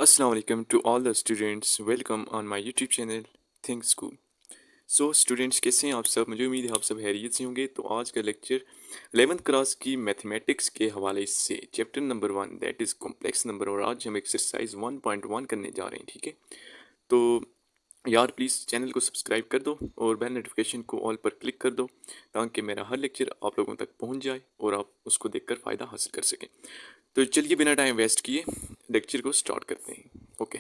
Assalamu alaikum to all the students. Welcome on my YouTube channel Think School. So students कैसे हैं आप सब। मुझे उम्मीद है आप सब हैरियत से होंगे। तो आज का लेक्चर 11th क्लास की मैथमेटिक्स के हवाले से chapter number 1 that is complex number, और आज हम एक्सरसाइज 1.1 करने जा रहे हैं। ठीक है, तो यार प्लीज़ चैनल को सब्सक्राइब कर दो और बेल नोटिफिकेशन को ऑल पर क्लिक कर दो ताकि मेरा हर लेक्चर आप लोगों तक पहुंच जाए और आप उसको देखकर फ़ायदा हासिल कर सकें। तो चलिए बिना टाइम वेस्ट किए लेक्चर को स्टार्ट करते हैं। ओके,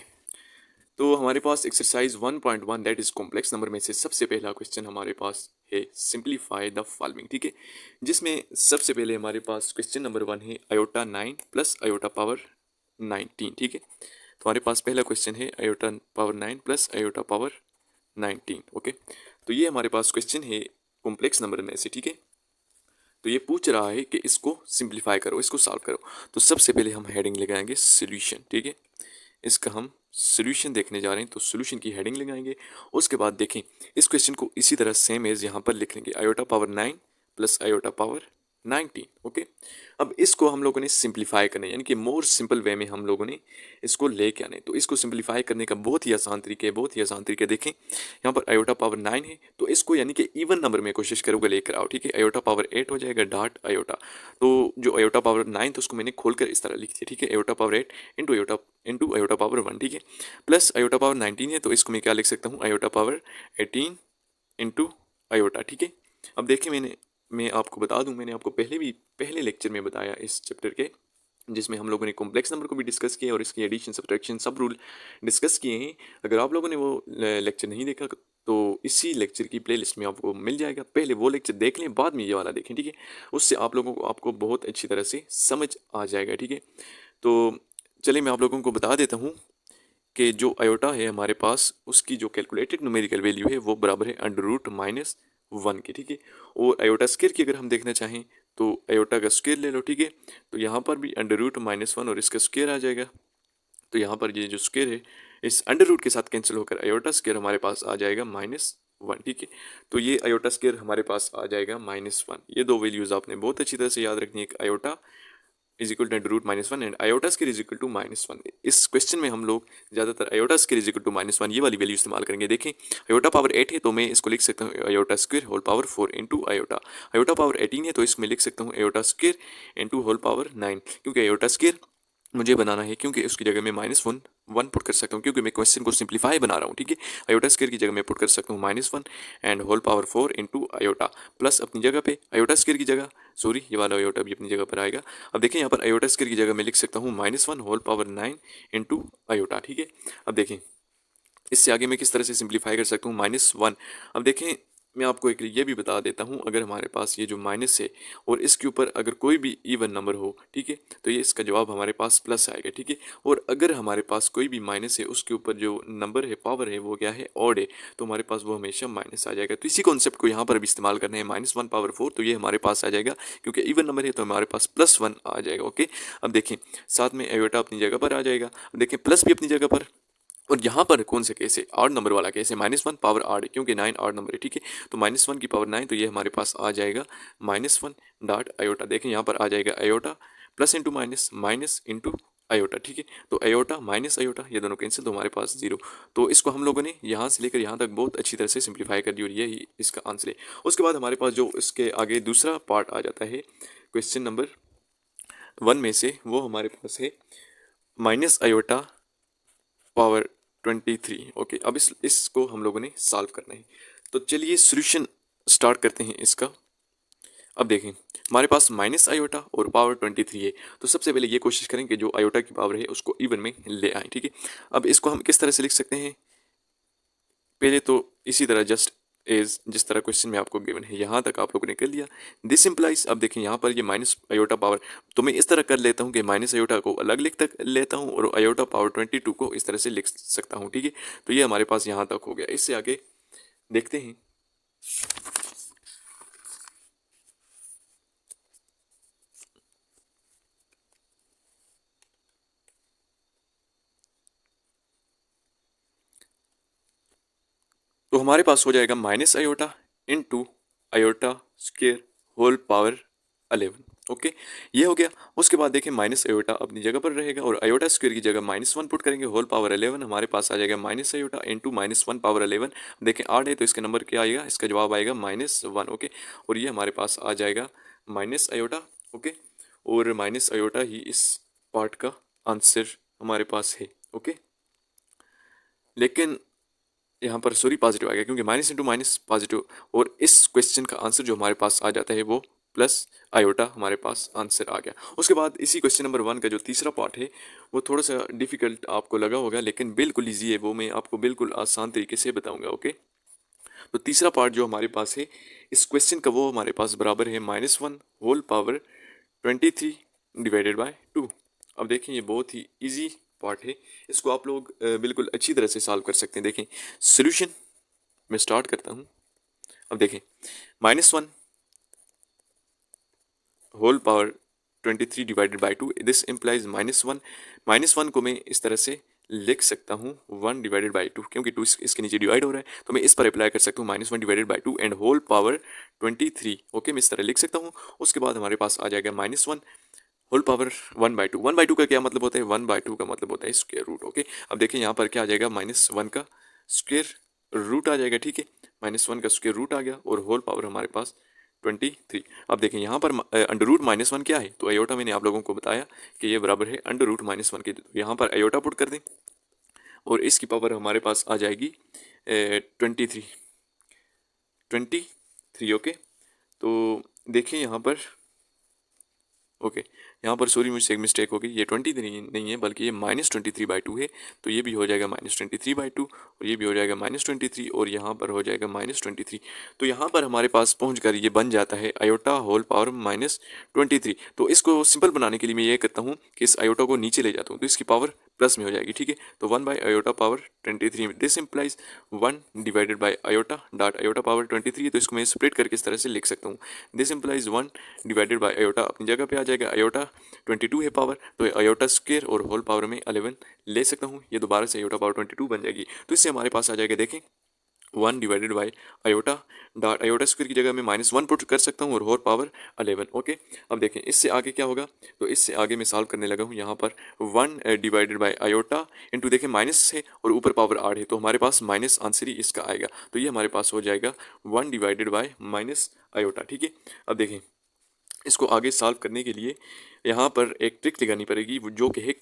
तो हमारे पास exercise 1.1 that is complex number में से सबसे पहला क्वेश्चन हमारे पास है सिंप्लीफाई द फॉलोइंग। ठीक है, जिसमें सबसे पहले हमारे पास क्वेश्चन नंबर 1 है आयोटा 9 प्लस आयोटा पावर 19। ठीक है, तो हमारे पास पहला क्वेश्चन है iota power 9 plus iota power 19। Okay, तो ये हमारे पास क्वेश्चन है कॉम्प्लेक्स नंबर में से। ठीक है, तो ये पूछ रहा है कि इसको सिंप्लीफाई करो, इसको सॉल्व करो। तो सबसे पहले हम हेडिंग लगाएंगे सोल्यूशन। ठीक है, इसका हम सोल्यूशन देखने जा रहे हैं, तो सोल्यूशन की हेडिंग लगाएंगे। उसके बाद देखें इस क्वेश्चन को इसी तरह सेम एज यहाँ पर लिख लेंगे, iota power 9 plus iota power 19। Okay, अब इसको हम लोगों ने सिंप्लीफाई करना है, यानी कि मोर सिंपल वे में हम लोगों ने इसको लेके आने। तो इसको सिंप्लीफाई करने का बहुत ही आसान तरीके है, बहुत ही आसान तरीके। देखें यहाँ पर आयोटा पावर 9 है, तो इसको यानी कि इवन नंबर में कोशिश करोगे लेकर आओ। ठीक है, आयोटा पावर 8 हो जाएगा डॉट आयोटा। तो जो आयोटा पावर 9 तो उसको मैंने खोलकर इस तरह लिख दिया। ठीक है, iota power 8 into iota power 1। ठीक है, प्लस आयोटा पावर 19 है, तो इसको मैं क्या लिख सकता हूँ, आयोटा पावर 18 इंटू आयोटा। ठीक है, अब देखिए मैं आपको बता दूं, मैंने आपको पहले लेक्चर में बताया इस चैप्टर के, जिसमें हम लोगों ने कॉम्प्लेक्स नंबर को भी डिस्कस किया और इसकी एडिशन सब्ट्रैक्शन सब रूल डिस्कस किए हैं। अगर आप लोगों ने वो लेक्चर नहीं देखा तो इसी लेक्चर की प्लेलिस्ट में आपको मिल जाएगा। पहले वो लेक्चर देख लें, बाद में ये वाला देखें। ठीक है, उससे आप लोगों को आपको बहुत अच्छी तरह से समझ आ जाएगा। ठीक है, तो चलिए मैं आप लोगों को बता देता हूँ कि जो आयोटा है हमारे पास, उसकी जो कैलकुलेटेड न्यूमेरिकल वैल्यू है वो बराबर है √-1 के। ठीक है, और आयोटा स्क्वायर की अगर हम देखना चाहें तो आयोटा का स्क्वायर ले लो। ठीक है, तो यहाँ पर भी √-1 और इसका स्क्वायर आ जाएगा। तो यहाँ पर ये जो स्क्वायर है इस अंडर रूट के साथ कैंसिल होकर आयोटा स्क्वायर हमारे पास आ जाएगा -1। ठीक है, तो ये आयोटा स्क्वायर हमारे पास आ जाएगा -1। ये दो वैल्यूज़ आपने बहुत अच्छी तरह से याद रखनी है, एक iota is equal to √-1 and iota square is equal to -1। इस क्वेश्चन में हम लोग ज़्यादातर iota square is equal to -1 ये वाली वैल्यू इस्तेमाल करेंगे। देखें आयोटा पावर 8 है तो मैं इसको लिख सकता हूँ iota square whole power 4 into iota. Iota power 18 है तो इसमें लिख सकता हूँ iota square into whole power 9, क्योंकि आयोटा स्क्वायर मुझे बनाना है, क्योंकि उसकी जगह मैं -1 पुट कर सकता हूँ, क्योंकि मैं क्वेश्चन को सिंप्लीफाई बना रहा हूँ। ठीक है, आयोटा स्क्वायर की जगह मैं पुट कर सकता हूँ -1 and whole power 4 into iota, plus अपनी जगह पे आयोटा स्क्वायर की जगह, सॉरी ये वाला आयोटा भी अपनी जगह पर आएगा। अब देखें यहाँ पर आयोटा स्क्वायर की जगह मैं लिख सकता हूँ -1 होल पावर 9 इंटू आयोटा। ठीक है, अब देखें इससे आगे मैं किस तरह से सिंप्लीफाई कर सकता हूँ -1। अब देखें मैं आपको एक ये भी बता देता हूँ, अगर हमारे पास ये जो माइनस है और इसके ऊपर अगर कोई भी इवन नंबर हो, ठीक है, तो ये इसका जवाब हमारे पास प्लस आएगा। ठीक है, और अगर हमारे पास कोई भी माइनस है उसके ऊपर जो नंबर है पावर है वो क्या है, ऑड है, तो हमारे पास वो हमेशा माइनस आ जाएगा। तो इसी कॉन्सेप्ट को यहाँ पर भी इस्तेमाल करना है, -1 पावर 4, तो ये हमारे पास आ जाएगा, क्योंकि इवन नंबर है तो हमारे पास +1 आ जाएगा। ओके, अब देखें साथ में आयोटा अपनी जगह पर आ जाएगा, अब देखें प्लस भी अपनी जगह पर, और यहाँ पर कौन से केस है, आड नंबर वाला केस है, -1 पावर आड है, क्योंकि 9 आड नंबर है। ठीक है, तो -1 की पावर 9, तो ये हमारे पास आ जाएगा -1 डॉट आयोटा। देखें यहाँ पर आ जाएगा iota plus into minus, minus into iota. ठीक है, तो आयोटा माइनस आयोटा ये दोनों कैंसिल, तो हमारे पास 0। तो इसको हम लोगों ने यहाँ से लेकर यहाँ तक बहुत अच्छी तरह से सिंप्लीफाई कर दी और यही इसका आंसर है। उसके बाद हमारे पास जो इसके आगे दूसरा पार्ट आ जाता है क्वेश्चन नंबर 1 में से, वो हमारे पास है माइनस आयोटा पावर 23। ओके, अब इसको हम लोगों ने सॉल्व करना है, तो चलिए सॉल्यूशन स्टार्ट करते हैं इसका। अब देखें हमारे पास माइनस आयोटा और पावर 23 है, तो सबसे पहले ये कोशिश करें कि जो आयोटा की पावर है उसको इवन में ले आए। ठीक है, अब इसको हम किस तरह से लिख सकते हैं, पहले तो इसी तरह जस्ट एज जिस तरह क्वेश्चन में आपको गिवन है यहाँ तक आप लोगों ने कर लिया। दिस इम्प्लाइज, अब देखें यहाँ पर ये माइनस आयोटा पावर, तो मैं इस तरह कर लेता हूँ कि माइनस आयोटा को अलग लिख तक लेता हूँ और आयोटा पावर 22 को इस तरह से लिख सकता हूँ। ठीक है, तो ये हमारे पास यहाँ तक हो गया। इससे आगे देखते हैं, तो हमारे पास हो जाएगा minus iota into iota square whole power 11। Okay, ये हो गया। उसके बाद देखें माइनस आयोटा अपनी जगह पर रहेगा और आयोटा स्क्वायर की जगह -1 पुट करेंगे, होल पावर 11 हमारे पास आ जाएगा माइनस आयोटा इंटू -1 पावर 11। देखें 8 है तो इसका नंबर क्या आएगा, इसका जवाब आएगा -1। ओके, और ये हमारे पास आ जाएगा माइनस आयोटा। ओके, और माइनस आयोटा ही इस पार्ट का आंसर हमारे पास है। ओके, लेकिन यहाँ पर सॉरी पॉजिटिव आ गया क्योंकि माइनस इंटू माइनस पॉजिटिव, और इस क्वेश्चन का आंसर जो हमारे पास आ जाता है वो प्लस आयोटा हमारे पास आंसर आ गया। उसके बाद इसी क्वेश्चन नंबर 1 का जो तीसरा पार्ट है वो थोड़ा सा डिफिकल्ट आपको लगा होगा, लेकिन बिल्कुल ईजी है, वो मैं आपको बिल्कुल आसान तरीके से बताऊंगा। ओके, तो तीसरा पार्ट जो हमारे पास है इस क्वेश्चन का वो हमारे पास बराबर है -1 होल पावर 23 डिवाइडेड बाय 2। अब देखें ये बहुत ही इजी पार्ट है, इसको आप लोग बिल्कुल अच्छी तरह से सॉल्व कर सकते हैं। देखें सोल्यूशन मैं स्टार्ट करता हूँ। अब देखें -1 whole power 23 divided by 2, this implies -1। -1 को मैं इस तरह से लिख सकता हूँ 1 डिवाइडेड बाई 2, क्योंकि 2 इसके नीचे डिवाइड हो रहा है तो मैं इस पर अप्लाई कर सकता हूँ -1 divided by 2 and whole power 23। Okay, मैं इस तरह लिख सकता हूँ। उसके बाद हमारे पास आ जाएगा -1 होल पावर 1/2। 1/2 का क्या मतलब होता है, 1/2 का मतलब होता है स्क्वायर रूट। ओके, अब देखिए यहाँ पर क्या आ जाएगा, -1 का स्क्वायर रूट आ जाएगा। ठीक है, -1 का स्क्वायर रूट आ गया और होल पावर हमारे पास 23। अब देखें यहाँ पर अंडर रूट -1 क्या है, तो अयोटा मैंने आप लोगों को बताया कि ये बराबर है अंडर रूट -1 के। यहाँ पर अयोटा पुट कर दें और इसकी पावर हमारे पास आ जाएगी 23। ओके, तो देखिए यहाँ पर, ओके यहाँ पर सॉरी मुझसे एक मिस्टेक हो गई, ये 23 नहीं है बल्कि ये -23/2 है। तो ये भी हो जाएगा -23/2 और ये भी हो जाएगा -23 और यहाँ पर हो जाएगा -23। तो यहाँ पर हमारे पास पहुँच कर ये बन जाता है आयोटा होल पावर -23। तो इसको सिंपल बनाने के लिए मैं ये करता हूँ कि इस आयोटा को नीचे ले जाता हूँ तो इसकी पावर प्लस में हो जाएगी। ठीक है, तो 1/आयोटा power 23, this implies 1 divided by iota dot iota power 23। तो इसको मैं स्प्लिट करके इस तरह से लिख सकता हूँ, this implies 1 divided by iota अपनी जगह पे आ जाएगा, आयोटा 22 है पावर, तो आयोटा स्क्वायर और होल पावर में 11 ले सकता हूँ, ये दोबारा से आयोटा पावर 22 बन जाएगी। तो इससे हमारे पास आ जाएगा, देखें 1 divided by iota dot iota square की जगह में -1 पुट कर सकता हूँ और होल पावर 11। ओके, अब देखें इससे आगे क्या होगा, तो इससे आगे मैं सॉल्व करने लगा हूँ। यहाँ पर 1 डिवाइडेड बाई आयोटा इंटू, देखें माइनस है और ऊपर पावर 8 है तो हमारे पास माइनस आंसर ही इसका आएगा। तो ये हमारे पास हो जाएगा 1 डिवाइडेड बाई माइनस आयोटा। ठीक है, अब देखें इसको आगे सॉल्व करने के लिए यहाँ पर एक ट्रिक लगानी पड़ेगी जो कि है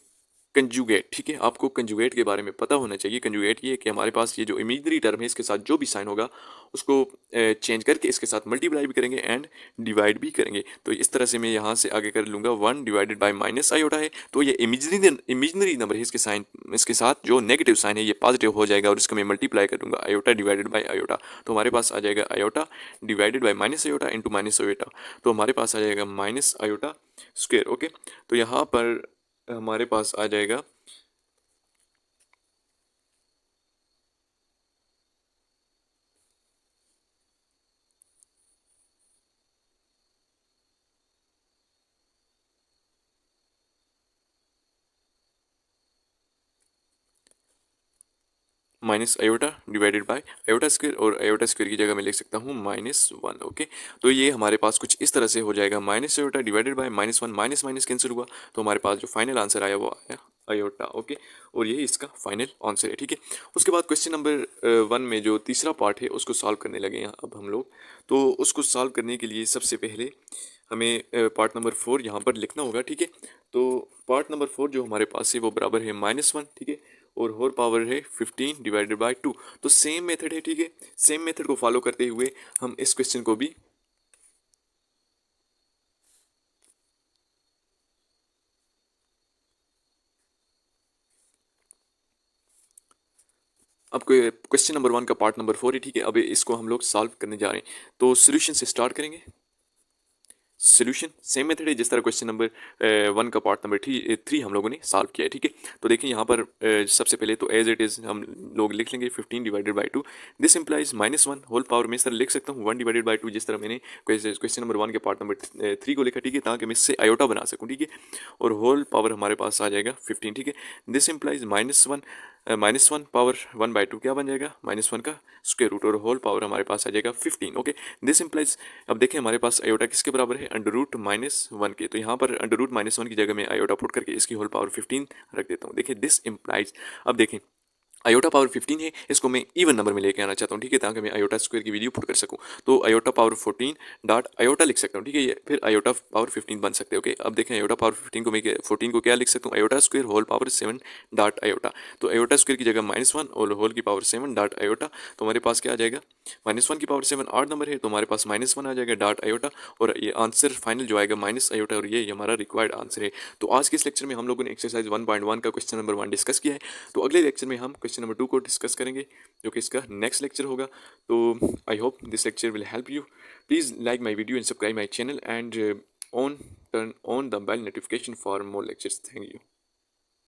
कंजुगेट। ठीक है, आपको कंजुगेट के बारे में पता होना चाहिए। कंजुगेट ये है कि हमारे पास ये जो इमेजिनरी टर्म है इसके साथ जो भी साइन होगा उसको चेंज करके इसके साथ मल्टीप्लाई भी करेंगे एंड डिवाइड भी करेंगे। तो इस तरह से मैं यहाँ से आगे कर लूँगा 1 डिवाइडेड बाई माइनस आयोटा है तो ये इमेजिनरी नंबर है, इसके साइन इसके साथ जो नेगेटिव साइन है ये पॉजिटिव हो जाएगा और इसको मैं मल्टीप्लाई कर दूँगा आयोटा डिवाइडेड बाई आयोटा। तो हमारे पास आ जाएगा iota divided by minus iota into minus iota, तो हमारे पास आ जाएगा माइनस आयोटा स्क्वेयर। ओके, तो यहाँ पर हमारे पास आ जाएगा minus iota divided by iota square और आयोटा स्क्वायर की जगह मैं लिख सकता हूँ -1। ओके, तो ये हमारे पास कुछ इस तरह से हो जाएगा, minus iota divided by -1, minus minus cancel हुआ तो हमारे पास जो फाइनल आंसर आया वो आया आयोटा। ओके, और यही इसका फाइनल आंसर है। ठीक है, उसके बाद क्वेश्चन नंबर 1 में जो तीसरा पार्ट है उसको सॉल्व करने लगे हैं अब हम लोग। तो उसको सॉल्व करने के लिए सबसे पहले हमें पार्ट नंबर 4 यहाँ पर लिखना होगा। ठीक है, तो पार्ट नंबर 4 जो हमारे पास है वो बराबर है -1। ठीक है, और होल पावर है 15 डिवाइडेड बाय 2। तो सेम मेथड है। ठीक है, सेम मेथड को फॉलो करते हुए हम इस क्वेश्चन को भी अब क्वेश्चन नंबर 1 का पार्ट नंबर 4 है। ठीक है, अब इसको हम लोग सॉल्व करने जा रहे हैं, तो सोल्यूशन से स्टार्ट करेंगे। सोल्यूशन सेम मेथड है जिस तरह क्वेश्चन नंबर 1 का पार्ट नंबर 3 हम लोगों ने सॉल्व किया है। ठीक है, तो देखिए यहाँ पर सबसे पहले तो एज इट इज़ हम लोग लिख लेंगे 15 divided by 2, this implies -1 whole power में इस तरह लिख सकता हूँ 1 डिवाइडेड बाई 2 जिस तरह मैंने क्वेश्चन नंबर 1 के पार्ट नंबर 3 को लिखा। ठीक है, ताकि मैं इससे आयोटा बना सकूँ। ठीक है, और होल पावर हमारे पास आ जाएगा 15। ठीक है, दिस इंप्लाइज -1 -1 पावर 1/2 क्या बन जाएगा, -1 का स्क्वायर रूट, और होल पावर हमारे पास आ जाएगा 15। ओके, दिस इम्प्लाइज, अब देखें हमारे पास आयोटा किसके बराबर है, √-1 के, तो यहाँ पर √-1 की जगह में आयोटा पुट करके इसकी होल पावर 15 रख देता हूँ। देखिए दिस इम्प्लाइज, अब देखें आयोटा पावर 15 है, इसको मैं इवन नंबर में लेके आना चाहता हूँ, ठीक है, ताकि मैं आयोटा स्क्वायर की वैल्यू पुट कर सकूँ। तो आयोटा पावर 14 डॉट आयोटा लिख सकता हूँ, ठीक है, ये फिर आयोटा पावर 15 बन सकते हैं। ओके, अब देखें आयोटा पावर 15 को मैं 14 को क्या लिख सकता हूँ, iota square whole power 7 dot iota. तो आयोटा स्क्वायर की जगह -1 और होल की पावर 7 डॉट आयोटा, तो हमारे पास क्या आ जाएगा, -1 की पावर 7 8 नंबर है, तो हमारे पास -1 आ जाएगा डॉट आयोटा, और ये आंसर फाइनल जो आएगा माइनस आयोटा, और ये हमारा रिक्वायर्ड आंसर है। तो आज के इस लेक्चर में हम लोगों ने एक्सरसाइज 1.1 का क्वेश्चन नंबर 1 डिस्कस किया है। तो अगले लेक्चर में हम क्वेश्चन नंबर 2 को डिस्कस करेंगे, जो कि इसका नेक्स्ट लेक्चर होगा। तो I hope this lecture will help you. Please like my video and subscribe my channel and on turn on the bell notification for more lectures. Thank you.